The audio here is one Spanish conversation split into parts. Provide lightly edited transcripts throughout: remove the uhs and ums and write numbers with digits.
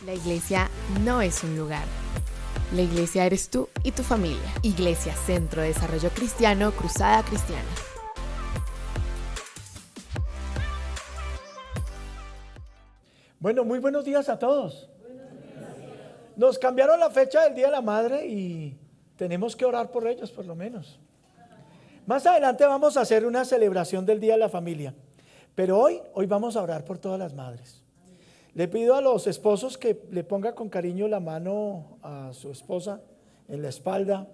La iglesia no es un lugar. La iglesia eres tú y tu familia. Iglesia Centro de Desarrollo Cristiano, Cruzada Cristiana. Bueno, muy buenos días a todos. Nos cambiaron la fecha del Día de la Madre y tenemos que orar por ellos por lo menos. Más adelante vamos a hacer una celebración del Día de la Familia, pero hoy vamos a orar por todas las madres. Le pido a los esposos que le ponga con cariño la mano a su esposa en la espalda.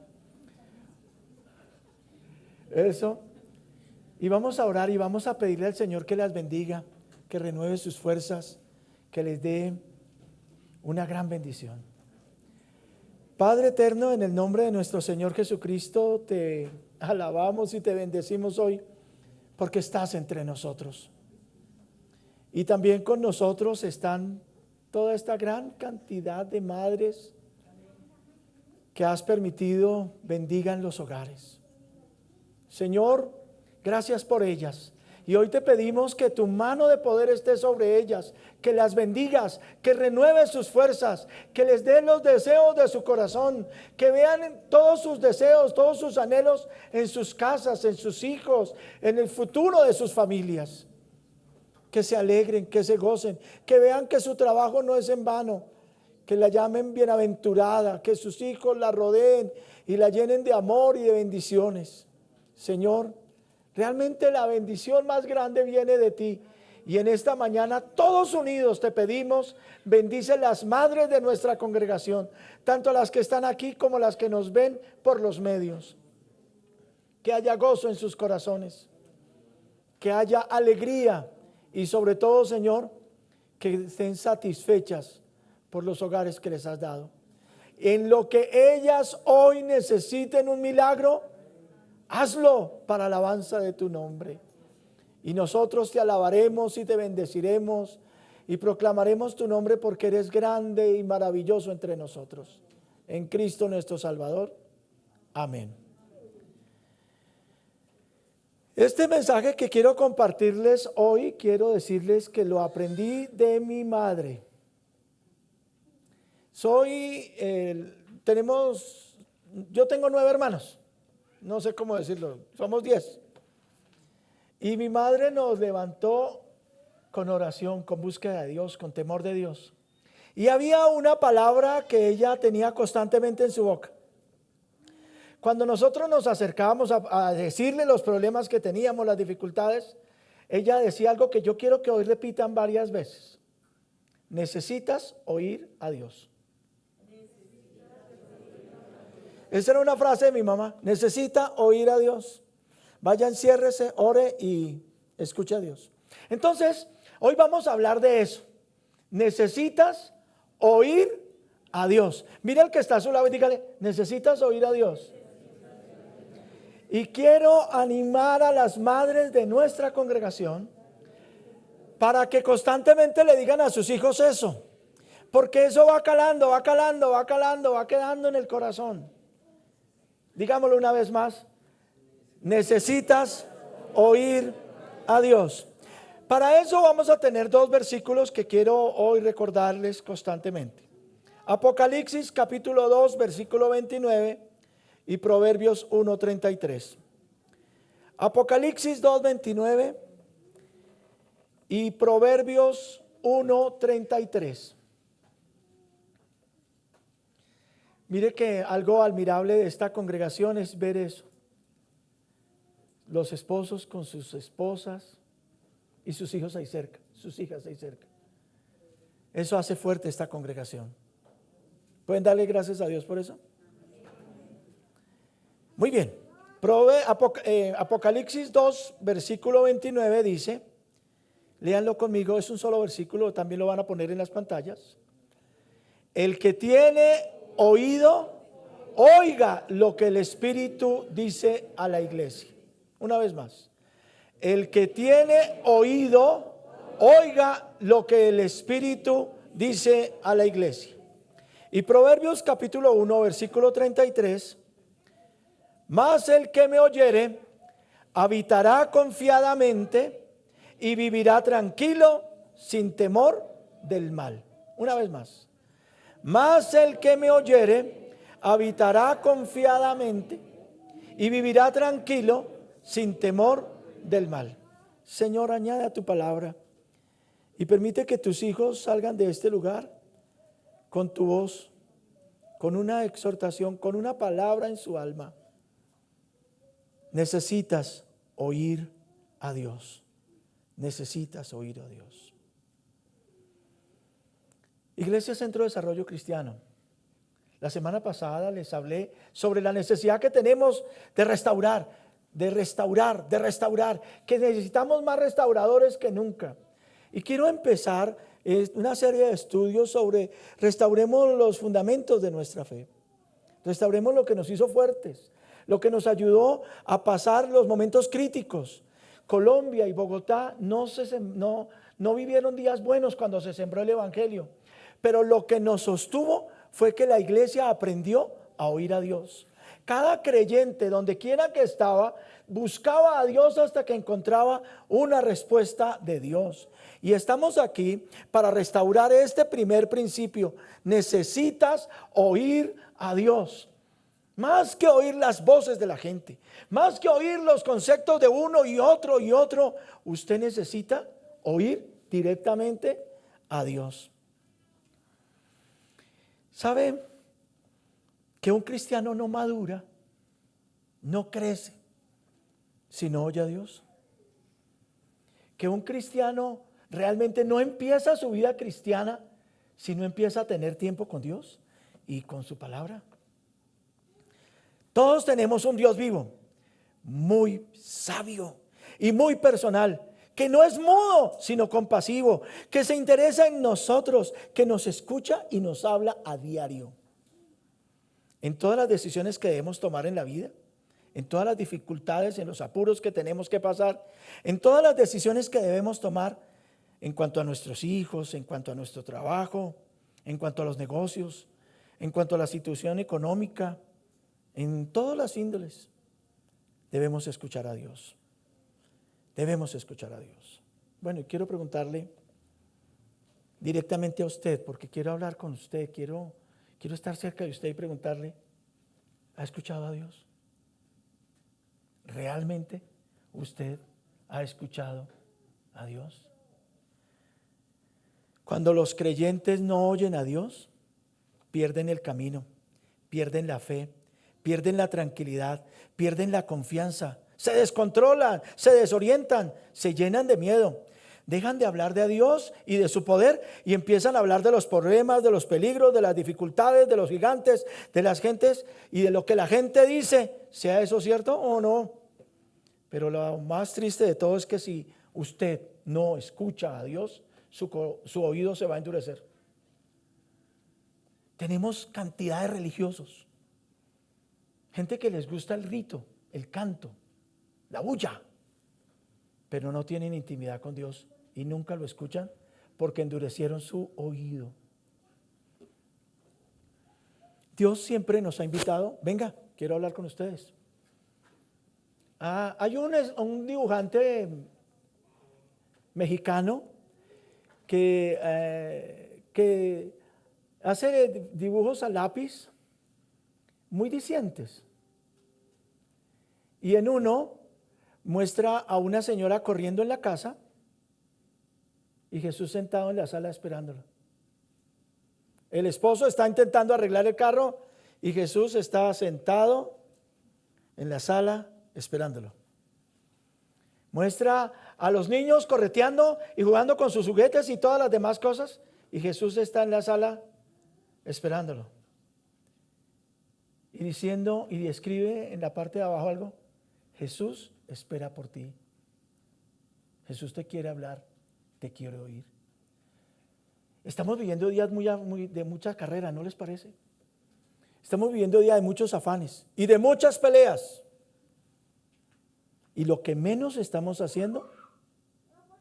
Eso. Y vamos a orar y vamos a pedirle al Señor que las bendiga, que renueve sus fuerzas, que les dé una gran bendición. Padre eterno, en el nombre de nuestro Señor Jesucristo, te alabamos y te bendecimos hoy porque estás entre nosotros. Y también con nosotros están toda esta gran cantidad de madres que has permitido bendigan los hogares. Señor, gracias por ellas. Y hoy te pedimos que tu mano de poder esté sobre ellas, que las bendigas, que renueves sus fuerzas, que les des los deseos de su corazón, que vean todos sus deseos, todos sus anhelos en sus casas, en sus hijos, en el futuro de sus familias. Que se alegren, que se gocen, que vean que su trabajo no es en vano, que la llamen bienaventurada, que sus hijos la rodeen y la llenen de amor y de bendiciones. Señor, realmente la bendición más grande viene de ti. Y en esta mañana todos unidos te pedimos, bendice las madres de nuestra congregación, tanto las que están aquí como las que nos ven por los medios. Que haya gozo en sus corazones, que haya alegría. Y sobre todo, Señor, que estén satisfechas por los hogares que les has dado. En lo que ellas hoy necesiten un milagro, hazlo para alabanza de tu nombre. Y nosotros te alabaremos y te bendeciremos y proclamaremos tu nombre porque eres grande y maravilloso entre nosotros. En Cristo nuestro Salvador. Amén. Este mensaje que quiero compartirles hoy, quiero decirles que lo aprendí de mi madre. Yo tengo 9 hermanos, no sé cómo decirlo, somos 10. Y mi madre nos levantó con oración, con búsqueda de Dios, con temor de Dios. Y había una palabra que ella tenía constantemente en su boca. Cuando nosotros nos acercábamos a decirle los problemas que teníamos, las dificultades, ella decía algo que yo quiero que hoy repitan varias veces. Necesitas oír a Dios. Esa era una frase de mi mamá. Necesita oír a Dios. Vaya, enciérrese, ore y escuche a Dios. Entonces, hoy vamos a hablar de eso. Necesitas oír a Dios. Mira al que está a su lado y dígale, necesitas oír a Dios. Y quiero animar a las madres de nuestra congregación para que constantemente le digan a sus hijos eso. Porque eso va calando, va calando, va calando, va quedando en el corazón. Digámoslo una vez más. Necesitas oír a Dios. Para eso vamos a tener 2 versículos que quiero hoy recordarles constantemente. Apocalipsis capítulo 2, versículo 29. Y Proverbios 1:33. Apocalipsis 2:29 y Proverbios 1:33. Mire que algo admirable de esta congregación es ver eso. Los esposos con sus esposas y sus hijos ahí cerca, sus hijas ahí cerca. Eso hace fuerte esta congregación. ¿Pueden darle gracias a Dios por eso? Muy bien, Apocalipsis 2, versículo 29 dice, léanlo conmigo, es un solo versículo, también lo van a poner en las pantallas. El que tiene oído, oiga lo que el Espíritu dice a la iglesia. Una vez más, el que tiene oído, oiga lo que el Espíritu dice a la iglesia. Y Proverbios capítulo 1, versículo 33. Mas el que me oyere habitará confiadamente y vivirá tranquilo sin temor del mal. Una vez más. Mas el que me oyere habitará confiadamente y vivirá tranquilo sin temor del mal. Señor, añade a tu palabra y permite que tus hijos salgan de este lugar con tu voz, con una exhortación, con una palabra en su alma. Necesitas oír a Dios. Necesitas oír a Dios. Iglesia Centro de Desarrollo Cristiano. La semana pasada les hablé sobre la necesidad que tenemos de restaurar, que necesitamos más restauradores que nunca. Y quiero empezar una serie de estudios sobre restauremos los fundamentos de nuestra fe. Restauremos lo que nos hizo fuertes, lo que nos ayudó a pasar los momentos críticos. Colombia y Bogotá no vivieron días buenos cuando se sembró el evangelio, pero lo que nos sostuvo fue que la iglesia aprendió a oír a Dios. Cada creyente, donde quiera que estaba, buscaba a Dios hasta que encontraba una respuesta de Dios. Y estamos aquí para restaurar este primer principio. Necesitas oír a Dios. Más que oír las voces de la gente, más que oír los conceptos de uno y otro, usted necesita oír directamente a Dios. ¿Sabe que un cristiano no madura, no crece, si no oye a Dios? Que un cristiano realmente no empieza su vida cristiana si no empieza a tener tiempo con Dios y con su palabra. Todos tenemos un Dios vivo, muy sabio y muy personal, que no es mudo, sino compasivo, que se interesa en nosotros, que nos escucha y nos habla a diario. En todas las decisiones que debemos tomar en la vida, en todas las dificultades, en los apuros que tenemos que pasar, en todas las decisiones que debemos tomar en cuanto a nuestros hijos, en cuanto a nuestro trabajo, en cuanto a los negocios, en cuanto a la situación económica, en todas las índoles, debemos escuchar a Dios. Debemos escuchar a Dios. Bueno, y quiero preguntarle directamente a usted, porque quiero hablar con usted, quiero estar cerca de usted y preguntarle, ¿ha escuchado a Dios? ¿Realmente usted ha escuchado a Dios? Cuando los creyentes no oyen a Dios, pierden el camino, pierden la fe, pierden la tranquilidad, pierden la confianza, se descontrolan, se desorientan, se llenan de miedo. Dejan de hablar de Dios y de su poder y empiezan a hablar de los problemas, de los peligros, de las dificultades, de los gigantes, de las gentes y de lo que la gente dice, sea eso cierto o no. Pero lo más triste de todo es que si usted no escucha a Dios, su oído se va a endurecer. Tenemos cantidad de religiosos, gente que les gusta el rito, el canto, la bulla, pero no tienen intimidad con Dios y nunca lo escuchan porque endurecieron su oído. Dios siempre nos ha invitado, venga, quiero hablar con ustedes. Hay un dibujante mexicano que hace dibujos a lápiz muy dicientes. Y en uno muestra a una señora corriendo en la casa y Jesús sentado en la sala esperándolo. El esposo está intentando arreglar el carro y Jesús está sentado en la sala esperándolo. Muestra a los niños correteando y jugando con sus juguetes y todas las demás cosas y Jesús está en la sala esperándolo. Y diciendo y describe en la parte de abajo algo, Jesús espera por ti. Jesús te quiere hablar, te quiere oír. Estamos viviendo días de mucha carrera, ¿no les parece? Estamos viviendo días de muchos afanes y de muchas peleas. Y lo que menos estamos haciendo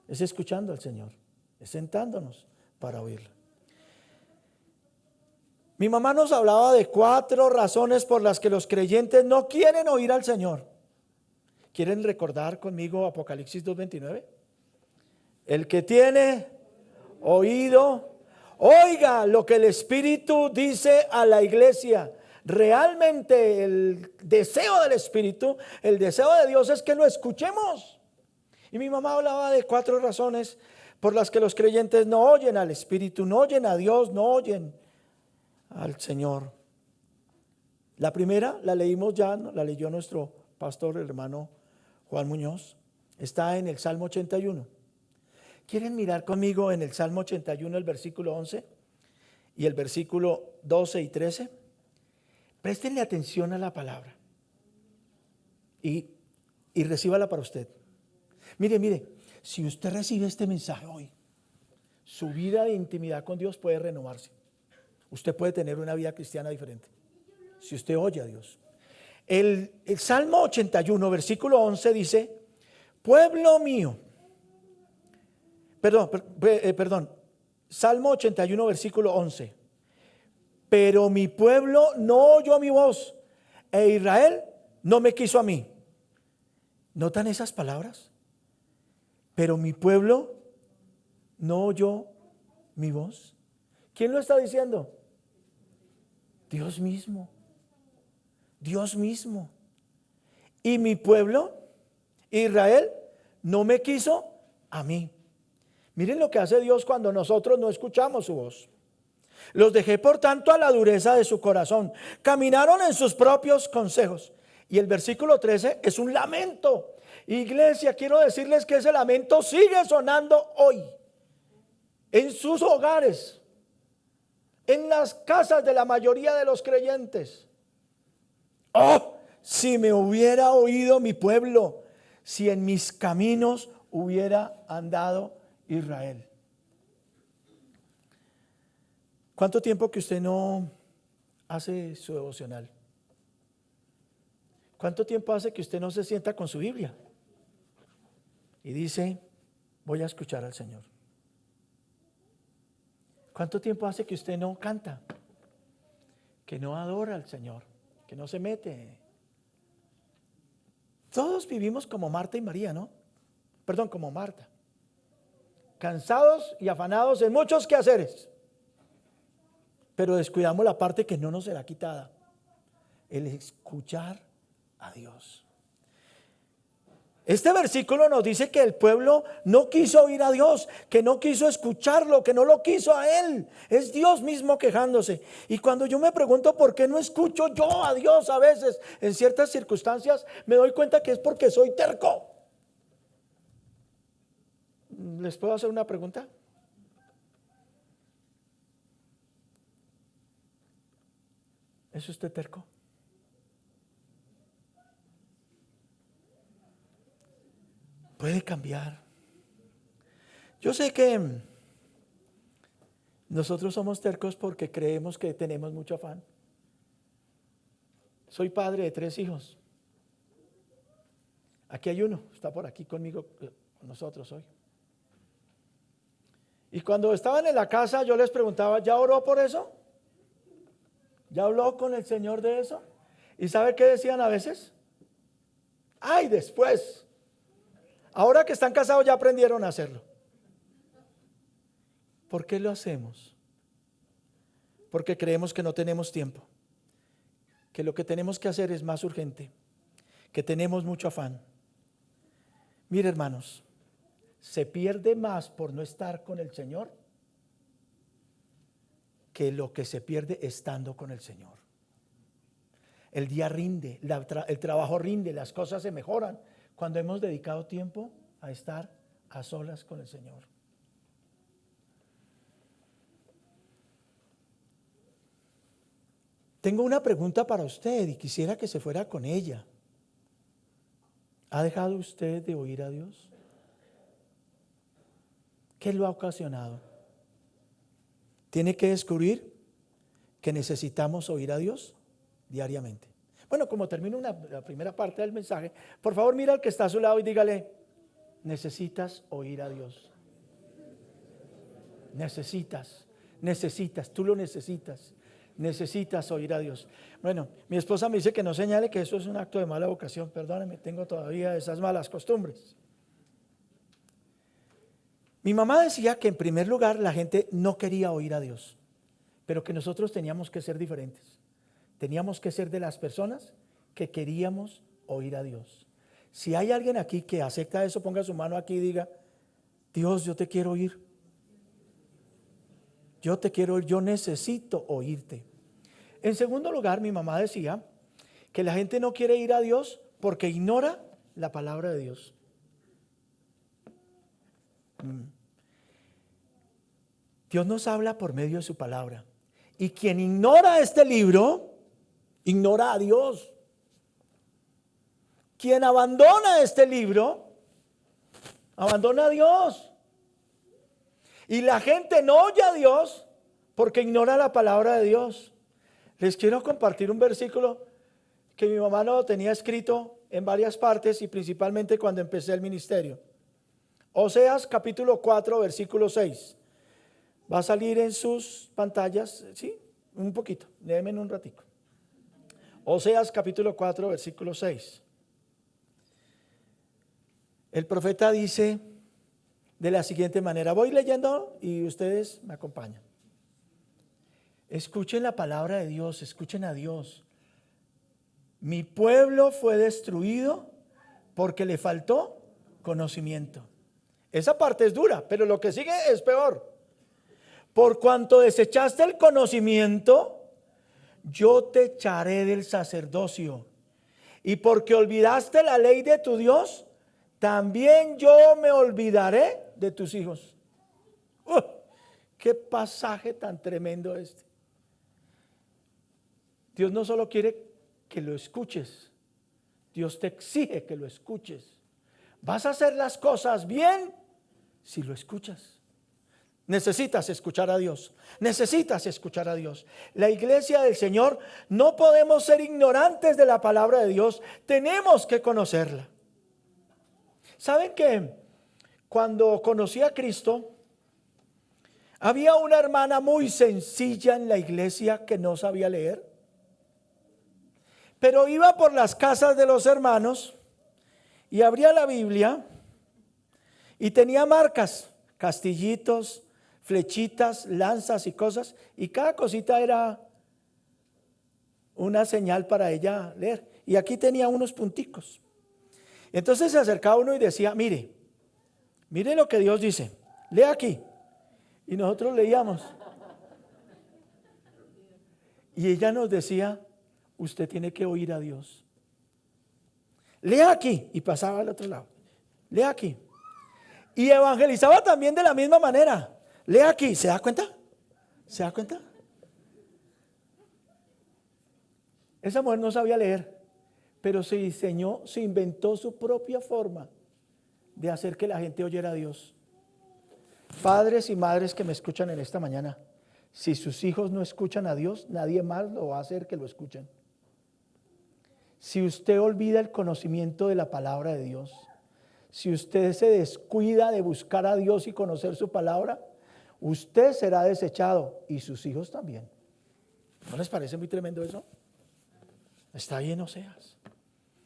es escuchando al Señor, es sentándonos para oírlo. Mi mamá nos hablaba de 4 razones por las que los creyentes no quieren oír al Señor. ¿Quieren recordar conmigo Apocalipsis 2:29? El que tiene oído, Oiga lo que el Espíritu dice a la iglesia. Realmente el deseo del Espíritu, el deseo de Dios es que lo escuchemos. Y mi mamá hablaba de 4 razones por las que los creyentes no oyen al Espíritu, no oyen a Dios, no oyen al Señor. La primera la leímos ya, la leyó nuestro pastor, el hermano Juan Muñoz. Está en el Salmo 81. ¿Quieren mirar conmigo en el Salmo 81 el versículo 11 y el versículo 12 y 13? Préstenle atención a la palabra y recíbala para usted. Mire, si usted recibe este mensaje hoy, su vida de intimidad con Dios puede renovarse. Usted puede tener una vida cristiana diferente si usted oye a Dios. El Salmo 81, versículo 11 dice: pueblo mío, perdón, Salmo 81, versículo 11. Pero mi pueblo no oyó mi voz, e Israel no me quiso a mí. ¿Notan esas palabras? Pero mi pueblo no oyó mi voz. ¿Quién lo está diciendo? Dios mismo. Dios mismo. Y mi pueblo, Israel, no me quiso a mí. Miren lo que hace Dios cuando nosotros no escuchamos su voz. Los dejé por tanto a la dureza de su corazón. Caminaron en sus propios consejos. Y el versículo 13 es un lamento. Iglesia, quiero decirles que ese lamento sigue sonando hoy. En sus hogares. En las casas de la mayoría de los creyentes. Oh, si me hubiera oído mi pueblo. Si en mis caminos hubiera andado Israel. ¿Cuánto tiempo que usted no hace su devocional? ¿Cuánto tiempo hace que usted no se sienta con su Biblia y dice: voy a escuchar al Señor? ¿Cuánto tiempo hace que usted no canta, que no adora al Señor, que no se mete? Todos vivimos como Marta y María, ¿no? Perdón, como Marta. Cansados y afanados en muchos quehaceres, pero descuidamos la parte que no nos será quitada: el escuchar a Dios. Este versículo nos dice que el pueblo no quiso oír a Dios, que no quiso escucharlo, que no lo quiso a Él. Es Dios mismo quejándose. Y cuando yo me pregunto por qué no escucho yo a Dios a veces en ciertas circunstancias, me doy cuenta que es porque soy terco. ¿Les puedo hacer una pregunta? ¿Es usted terco? Puede cambiar. Yo sé que nosotros somos tercos porque creemos que tenemos mucho afán. Soy padre de 3 hijos. Aquí hay uno, está por aquí conmigo, con nosotros hoy. Y cuando estaban en la casa yo les preguntaba: ¿ya oró por eso? ¿Ya habló con el Señor de eso? ¿Y sabe qué decían a veces? ¡Ay, después! Ahora que están casados ya aprendieron a hacerlo. ¿Por qué lo hacemos? Porque creemos que no tenemos tiempo, que lo que tenemos que hacer es más urgente, que tenemos mucho afán. Mire, hermanos, se pierde más por no estar con el Señor que lo que se pierde estando con el Señor. El día rinde, el trabajo rinde, las cosas se mejoran cuando hemos dedicado tiempo a estar a solas con el Señor. Tengo una pregunta para usted y quisiera que se fuera con ella. ¿Ha dejado usted de oír a Dios? ¿Qué lo ha ocasionado? Tiene que descubrir que necesitamos oír a Dios diariamente. Bueno, como termino la primera parte del mensaje, por favor mira al que está a su lado y dígale: necesitas oír a Dios. Necesitas, tú lo necesitas. Necesitas oír a Dios. Bueno, mi esposa me dice que no señale que eso es un acto de mala vocación. Perdóneme, tengo todavía esas malas costumbres. Mi mamá decía que en primer lugar la gente no quería oír a Dios, pero que nosotros teníamos que ser diferentes. Teníamos que ser de las personas que queríamos oír a Dios. Si hay alguien aquí que acepta eso, ponga su mano aquí y diga: Dios, yo te quiero oír. Yo te quiero oír, yo necesito oírte. En segundo lugar, mi mamá decía que la gente no quiere ir a Dios porque ignora la palabra de Dios. Dios nos habla por medio de su palabra. Y quien ignora este libro, ignora a Dios. Quien abandona este libro, abandona a Dios. Y la gente no oye a Dios porque ignora la palabra de Dios. Les quiero compartir un versículo que mi mamá lo tenía escrito en varias partes y principalmente cuando empecé el ministerio. Oseas capítulo 4, versículo 6. Va a salir en sus pantallas, ¿sí? Un poquito, déjenme un ratico. Oseas capítulo 4, versículo 6. El profeta dice de la siguiente manera, voy leyendo y ustedes me acompañan. Escuchen la palabra de Dios, escuchen a Dios. Mi pueblo fue destruido porque le faltó conocimiento. Esa parte es dura, pero lo que sigue es peor. Por cuanto desechaste el conocimiento, yo te echaré del sacerdocio. Y porque olvidaste la ley de tu Dios, también yo me olvidaré de tus hijos. ¡Qué pasaje tan tremendo este! Dios no solo quiere que lo escuches, Dios te exige que lo escuches. Vas a hacer las cosas bien si lo escuchas. Necesitas escuchar a Dios. Necesitas escuchar a Dios. La iglesia del Señor no podemos ser ignorantes de la palabra de Dios. Tenemos que conocerla. ¿Saben que cuando conocí a Cristo, había una hermana muy sencilla en la iglesia que no sabía leer? Pero iba por las casas de los hermanos y abría la Biblia y tenía marcas, castillitos, flechitas, lanzas y cosas, y cada cosita era una señal para ella leer. Y aquí tenía unos punticos. Entonces se acercaba uno y decía, mire lo que Dios dice, lea aquí. Y nosotros leíamos. Y ella nos decía, usted tiene que oír a Dios. Lea aquí. Y pasaba al otro lado. Lea aquí. Y evangelizaba también de la misma manera. Lea aquí, ¿se da cuenta? ¿Se da cuenta? Esa mujer no sabía leer, pero se diseñó, se inventó su propia forma de hacer que la gente oyera a Dios. Padres y madres que me escuchan en esta mañana, si sus hijos no escuchan a Dios, nadie más lo va a hacer que lo escuchen. Si usted olvida el conocimiento de la palabra de Dios, si usted se descuida de buscar a Dios y conocer su palabra, usted será desechado y sus hijos también. ¿No les parece muy tremendo eso? Está ahí en Oseas.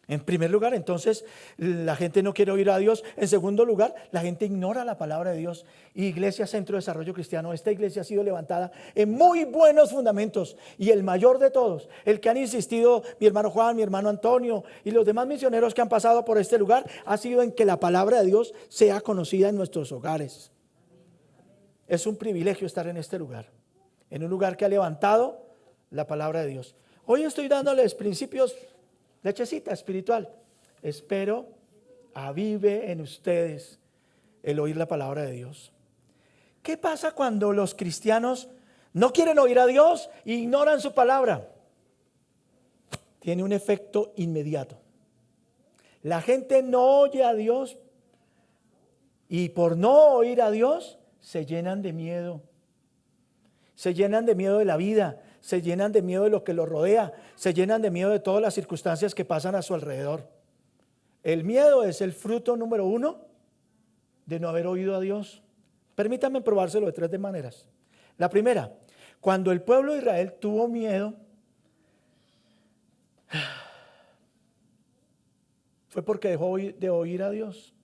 En primer lugar, entonces, la gente no quiere oír a Dios. En segundo lugar, la gente ignora la palabra de Dios. Iglesia Centro de Desarrollo Cristiano, esta iglesia ha sido levantada en muy buenos fundamentos. Y el mayor de todos, el que han insistido mi hermano Juan, mi hermano Antonio y los demás misioneros que han pasado por este lugar, ha sido en que la palabra de Dios sea conocida en nuestros hogares. Es un privilegio estar en este lugar, en un lugar que ha levantado la palabra de Dios. Hoy estoy dándoles principios, lechecita espiritual. Espero avive en ustedes el oír la palabra de Dios. ¿Qué pasa cuando los cristianos no quieren oír a Dios e ignoran su palabra? Tiene un efecto inmediato. La gente no oye a Dios y por no oír a Dios se llenan de miedo. Se llenan de miedo de la vida, se llenan de miedo de lo que los rodea, se llenan de miedo de todas las circunstancias que pasan a su alrededor. El miedo es el fruto número 1 de no haber oído a Dios. Permítanme probárselo de 3 maneras. La primera, cuando el pueblo de Israel tuvo miedo, fue porque dejó de oír a Dios.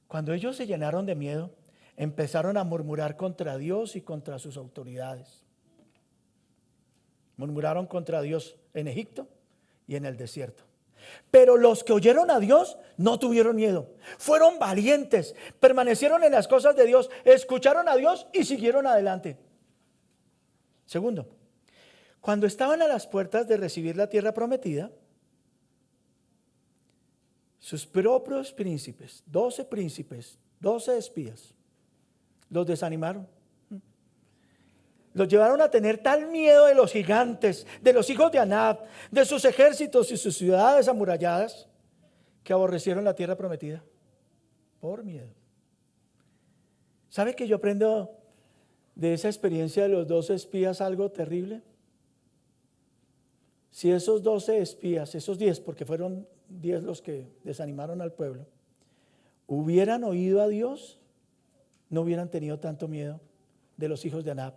Cuando ellos se llenaron de miedo, empezaron a murmurar contra Dios y contra sus autoridades. Murmuraron contra Dios en Egipto y en el desierto. Pero los que oyeron a Dios no tuvieron miedo. Fueron valientes, permanecieron en las cosas de Dios, escucharon a Dios y siguieron adelante. Segundo, cuando estaban a las puertas de recibir la tierra prometida, sus propios príncipes, 12 espías, los desanimaron. Los llevaron a tener tal miedo de los gigantes, de los hijos de Anab, de sus ejércitos y sus ciudades amuralladas, que aborrecieron la tierra prometida por miedo. ¿Sabe que yo aprendo de esa experiencia de los 12 espías algo terrible? Si esos 12 espías, esos 10, porque fueron 10 los que desanimaron al pueblo, hubieran oído a Dios, no hubieran tenido tanto miedo de los hijos de Anab,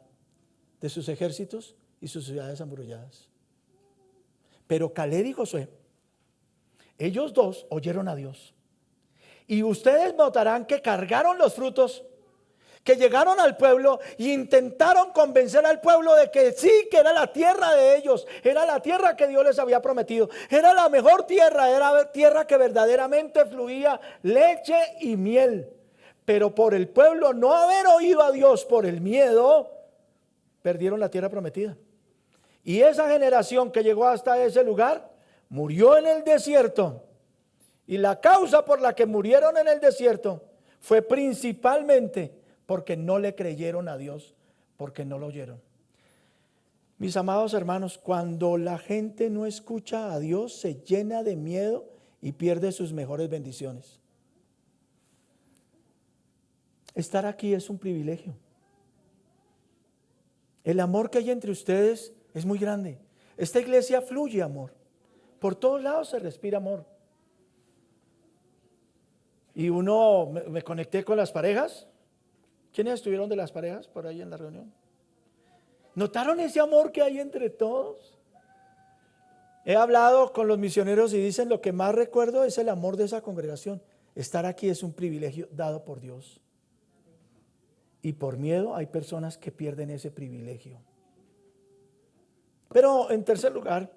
de sus ejércitos y sus ciudades amuralladas. Pero Caleb y Josué, ellos dos oyeron a Dios. Y ustedes notarán que cargaron los frutos, que llegaron al pueblo e intentaron convencer al pueblo de que sí, que era la tierra de ellos, era la tierra que Dios les había prometido, era la mejor tierra, era tierra que verdaderamente fluía leche y miel. Pero por el pueblo no haber oído a Dios, por el miedo, perdieron la tierra prometida. Y esa generación que llegó hasta ese lugar murió en el desierto. Y la causa por la que murieron en el desierto fue principalmente porque no le creyeron a Dios, porque no lo oyeron. Mis amados hermanos, cuando la gente no escucha a Dios, se llena de miedo y pierde sus mejores bendiciones. Estar aquí es un privilegio. El amor que hay entre ustedes es muy grande. Esta iglesia fluye amor. Por todos lados se respira amor. Y me conecté con las parejas. ¿Quiénes estuvieron de las parejas por ahí en la reunión? ¿Notaron ese amor que hay entre todos? He hablado con los misioneros y dicen: lo que más recuerdo es el amor de esa congregación. Estar aquí es un privilegio dado por Dios. Y por miedo hay personas que pierden ese privilegio. Pero en tercer lugar,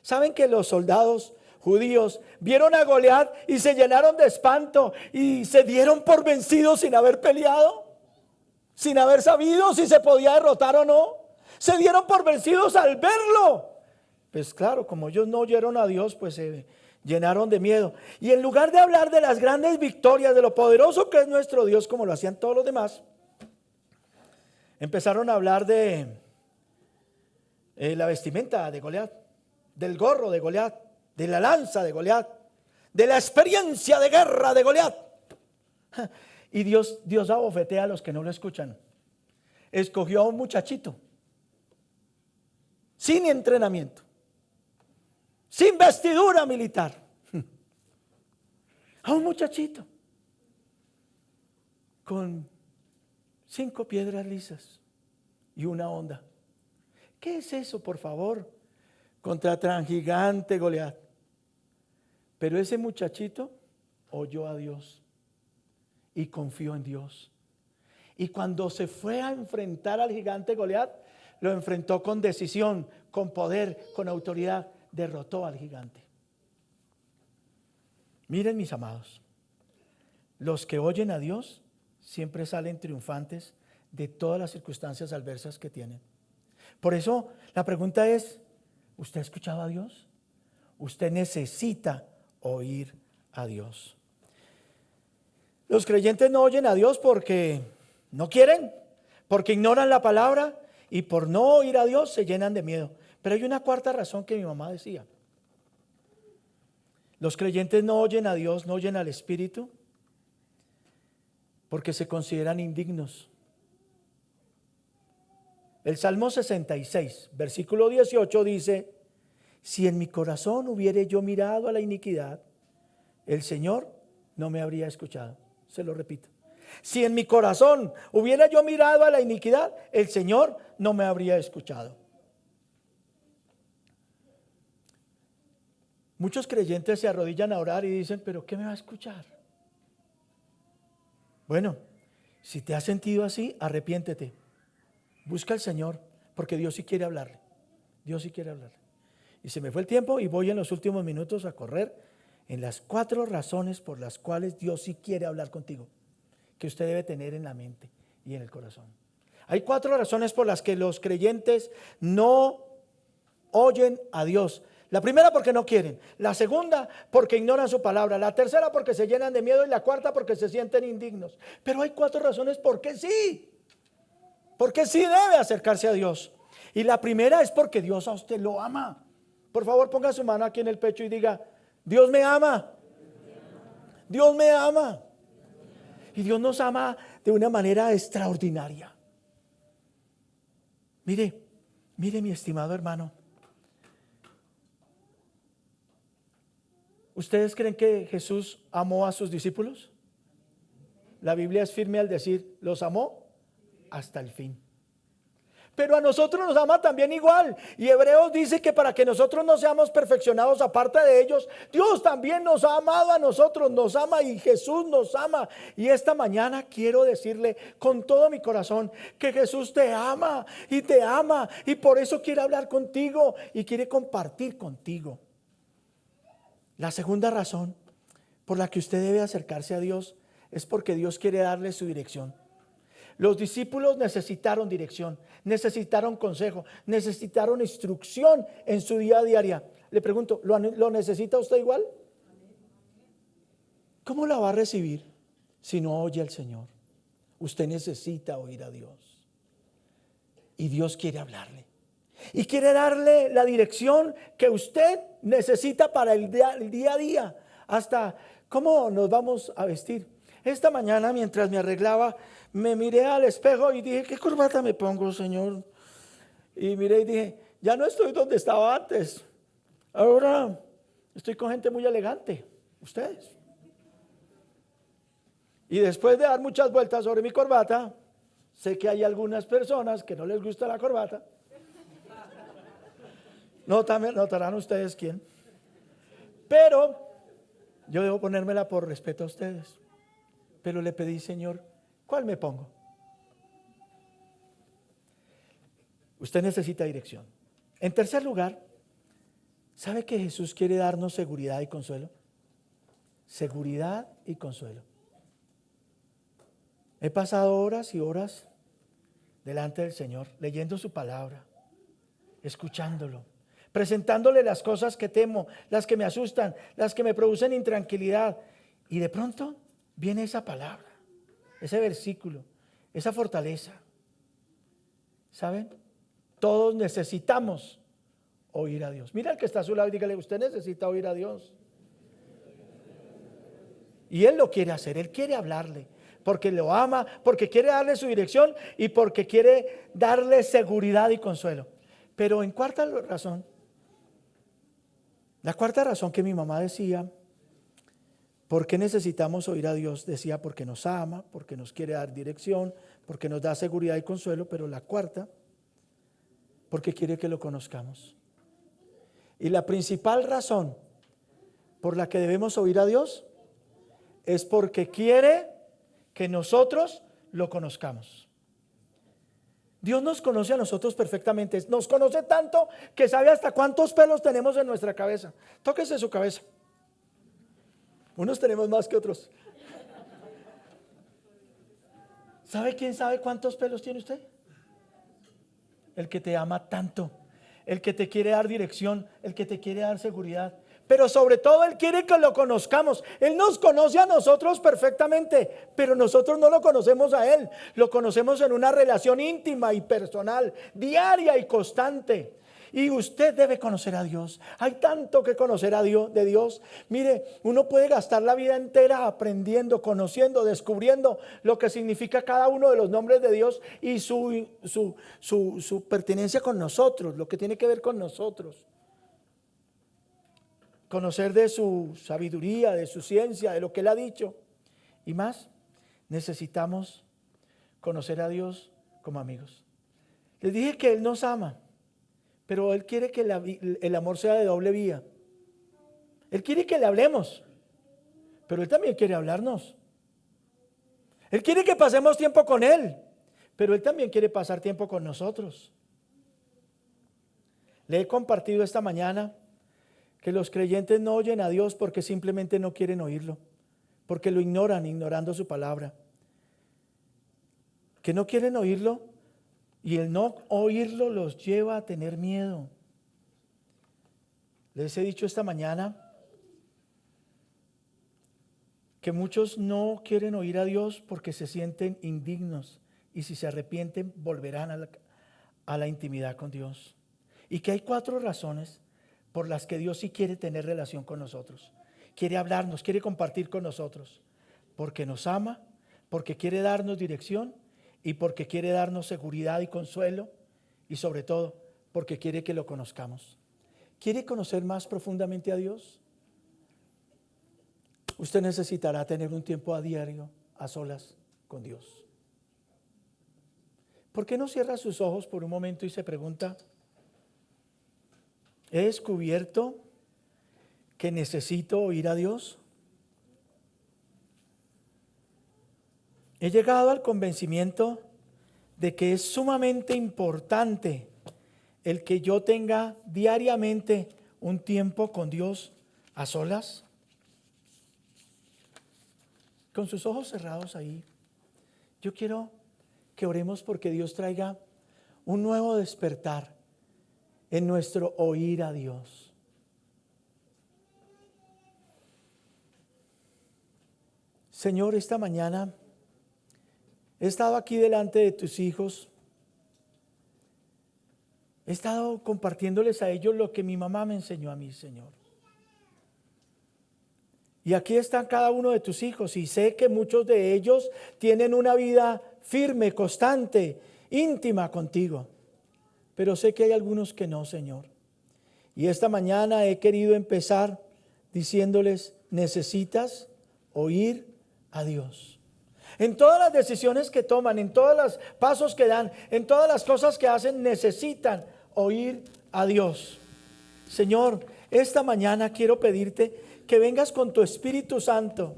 ¿saben que los soldados judíos vieron a Goliat y se llenaron de espanto y se dieron por vencidos sin haber peleado? Sin haber sabido si se podía derrotar o no. Se dieron por vencidos al verlo. Pues claro, como ellos no oyeron a Dios, pues se llenaron de miedo. Y en lugar de hablar de las grandes victorias, de lo poderoso que es nuestro Dios, como lo hacían todos los demás, empezaron a hablar de la vestimenta de Goliat, del gorro de Goliat, de la lanza de Goliat, de la experiencia de guerra de Goliat. Y Dios abofetea a los que no lo escuchan. Escogió a un muchachito sin entrenamiento, sin vestidura militar, a un muchachito con 5 piedras lisas y una honda. ¿Qué es eso, por favor? Contra tan gigante Goliat. Pero ese muchachito oyó a Dios y confió en Dios. Y cuando se fue a enfrentar al gigante Goliat, lo enfrentó con decisión, con poder, con autoridad. Derrotó al gigante. Miren, mis amados, los que oyen a Dios siempre salen triunfantes de todas las circunstancias adversas que tienen. Por eso la pregunta es: ¿usted ha escuchado a Dios? Usted necesita oír a Dios. Los creyentes no oyen a Dios porque no quieren, porque ignoran la palabra, y por no oír a Dios se llenan de miedo. Pero hay una cuarta razón que mi mamá decía. Los creyentes no oyen a Dios, no oyen al Espíritu, porque se consideran indignos. El Salmo 66, versículo 18 dice: si en mi corazón hubiere yo mirado a la iniquidad, el Señor no me habría escuchado. Se lo repito. Si en mi corazón hubiera yo mirado a la iniquidad, el Señor no me habría escuchado. Muchos creyentes se arrodillan a orar y dicen: ¿pero qué me va a escuchar? Bueno, si te has sentido así, arrepiéntete. Busca al Señor, porque Dios sí quiere hablarle. Dios sí quiere hablarle. Y se me fue el tiempo y voy en los últimos minutos a correr en las 4 razones por las cuales Dios sí quiere hablar contigo, que usted debe tener en la mente y en el corazón. Hay 4 razones por las que los creyentes no oyen a Dios. La primera, porque no quieren. La segunda, porque ignoran su palabra. La tercera, porque se llenan de miedo. Y la cuarta, porque se sienten indignos. Pero hay 4 razones por qué sí. Porque sí debe acercarse a Dios. Y la primera es porque Dios a usted lo ama. Por favor, ponga su mano aquí en el pecho y diga: Dios me ama. Dios me ama. Y Dios nos ama de una manera extraordinaria. Mire mi estimado hermano. ¿Ustedes creen que Jesús amó a sus discípulos? La Biblia es firme al decir, los amó hasta el fin. Pero a nosotros nos ama también igual. Y Hebreos dice que para que nosotros no seamos perfeccionados aparte de ellos, Dios también nos ha amado a nosotros, nos ama y Jesús nos ama. Y esta mañana quiero decirle con todo mi corazón que Jesús te ama y por eso quiere hablar contigo y quiere compartir contigo. La segunda razón por la que usted debe acercarse a Dios es porque Dios quiere darle su dirección. Los discípulos necesitaron dirección, necesitaron consejo, necesitaron instrucción en su día a día. Le pregunto, ¿lo necesita usted igual? ¿Cómo la va a recibir si no oye al Señor? Usted necesita oír a Dios. Y Dios quiere hablarle. Y quiere darle la dirección que usted necesita para el día a día. Hasta cómo nos vamos a vestir. Esta mañana, mientras me arreglaba, me miré al espejo y dije, ¿qué corbata me pongo, Señor? Y miré y dije, ya no estoy donde estaba antes. Ahora estoy con gente muy elegante, ustedes. Y después de dar muchas vueltas sobre mi corbata, sé que hay algunas personas que no les gusta la corbata. Notarán ustedes quién. Pero yo debo ponérmela por respeto a ustedes. Pero le pedí, Señor, ¿cuál me pongo? Usted necesita dirección. En tercer lugar, ¿sabe que Jesús quiere darnos seguridad y consuelo? Seguridad y consuelo. He pasado horas y horas delante del Señor, leyendo su palabra, escuchándolo, presentándole las cosas que temo, las que me asustan, las que me producen intranquilidad. Y de pronto viene esa palabra, ese versículo, esa fortaleza. ¿Saben? Todos necesitamos oír a Dios. Mira al que está a su lado y dígale, usted necesita oír a Dios. Y Él lo quiere hacer, Él quiere hablarle, porque lo ama, porque quiere darle su dirección y porque quiere darle seguridad y consuelo. Pero en cuarta razón, la cuarta razón que mi mamá decía, ¿por qué necesitamos oír a Dios? Decía, porque nos ama, porque nos quiere dar dirección, porque nos da seguridad y consuelo. Pero la cuarta, porque quiere que lo conozcamos. Y la principal razón por la que debemos oír a Dios es porque quiere que nosotros lo conozcamos. Dios nos conoce a nosotros perfectamente. Nos conoce tanto que sabe hasta cuántos pelos tenemos en nuestra cabeza. Tóquese su cabeza. Unos tenemos más que otros. ¿Sabe quién sabe cuántos pelos tiene usted? El que te ama tanto, el que te quiere dar dirección, el que te quiere dar seguridad. Pero sobre todo Él quiere que lo conozcamos. Él nos conoce a nosotros perfectamente, pero nosotros no lo conocemos a Él. Lo conocemos en una relación íntima y personal, diaria y constante. Y usted debe conocer a Dios. Hay tanto que conocer a Dios, de Dios. Mire, uno puede gastar la vida entera aprendiendo, conociendo, descubriendo lo que significa cada uno de los nombres de Dios y su pertenencia con nosotros, lo que tiene que ver con nosotros. Conocer de su sabiduría, de su ciencia, de lo que Él ha dicho. Y más, necesitamos conocer a Dios como amigos. Les dije que Él nos ama. Pero Él quiere que el amor sea de doble vía. Él quiere que le hablemos, pero Él también quiere hablarnos. Él quiere que pasemos tiempo con Él, pero Él también quiere pasar tiempo con nosotros. Le he compartido esta mañana que los creyentes no oyen a Dios porque simplemente no quieren oírlo, porque lo ignoran, ignorando su palabra. Que no quieren oírlo y el no oírlo los lleva a tener miedo. Les he dicho esta mañana que muchos no quieren oír a Dios porque se sienten indignos y si se arrepienten volverán a la intimidad con Dios. Y que hay 4 razones por las que Dios sí quiere tener relación con nosotros. Quiere hablarnos, quiere compartir con nosotros. Porque nos ama, porque quiere darnos dirección y porque quiere darnos seguridad y consuelo y sobre todo porque quiere que lo conozcamos. ¿Quiere conocer más profundamente a Dios? Usted necesitará tener un tiempo a diario a solas con Dios. ¿Por qué no cierra sus ojos por un momento y se pregunta: ¿he descubierto que necesito oír a Dios? He llegado al convencimiento de que es sumamente importante el que yo tenga diariamente un tiempo con Dios a solas. Con sus ojos cerrados ahí, yo quiero que oremos porque Dios traiga un nuevo despertar en nuestro oír a Dios. Señor, esta mañana he estado aquí delante de tus hijos. He estado compartiéndoles a ellos lo que mi mamá me enseñó a mí, Señor. Y aquí están cada uno de tus hijos y sé que muchos de ellos tienen una vida firme, constante, íntima contigo. Pero sé que hay algunos que no, Señor. Y esta mañana he querido empezar diciéndoles: necesitas oír a Dios. En todas las decisiones que toman, en todos los pasos que dan, en todas las cosas que hacen, necesitan oír a Dios. Señor, esta mañana quiero pedirte que vengas con tu Espíritu Santo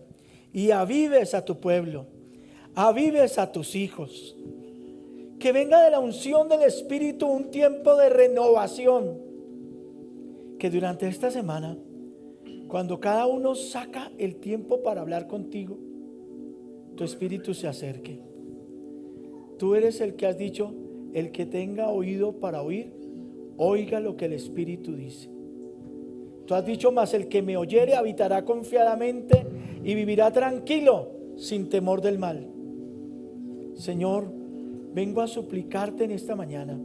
y avives a tu pueblo, avives a tus hijos. Que venga de la unción del Espíritu un tiempo de renovación. Que durante esta semana, cuando cada uno saca el tiempo para hablar contigo, tu Espíritu se acerque. Tú eres el que has dicho: el que tenga oído para oír, oiga lo que el Espíritu dice. Tú has dicho: mas el que me oyere habitará confiadamente y vivirá tranquilo, sin temor del mal. Señor, vengo a suplicarte en esta mañana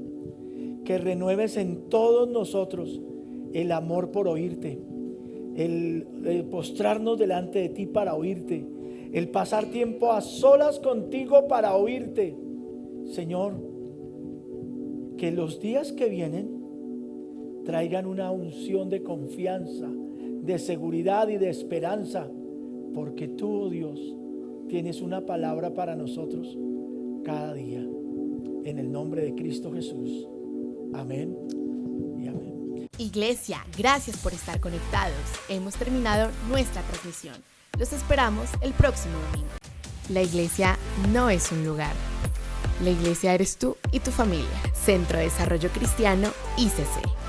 que renueves en todos nosotros el amor por oírte, el postrarnos delante de ti para oírte, el pasar tiempo a solas contigo para oírte. Señor, que los días que vienen traigan una unción de confianza, de seguridad y de esperanza, porque tú, oh Dios, tienes una palabra para nosotros cada día. En el nombre de Cristo Jesús. Amén y amén. Iglesia, gracias por estar conectados. Hemos terminado nuestra transmisión. Los esperamos el próximo domingo. La iglesia no es un lugar. La iglesia eres tú y tu familia. Centro de Desarrollo Cristiano, ICC.